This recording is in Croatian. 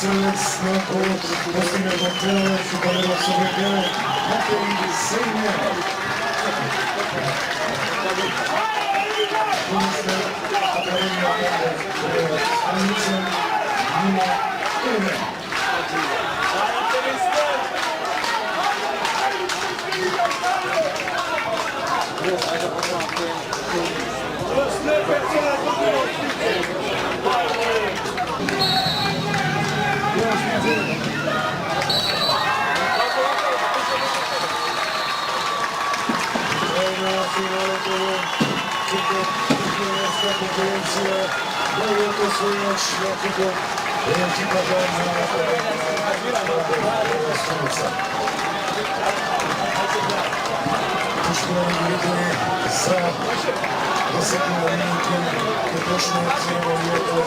Strelec na kolo postigne Botele, Šupanova sobie biele, na tej sejmie. Komisar Akademia Będę Stanicem mimo Ilme. Daje to swoje światło, ekipa żadna Poštovani ljudi, za 10 minuta je došlo cijelo ljeto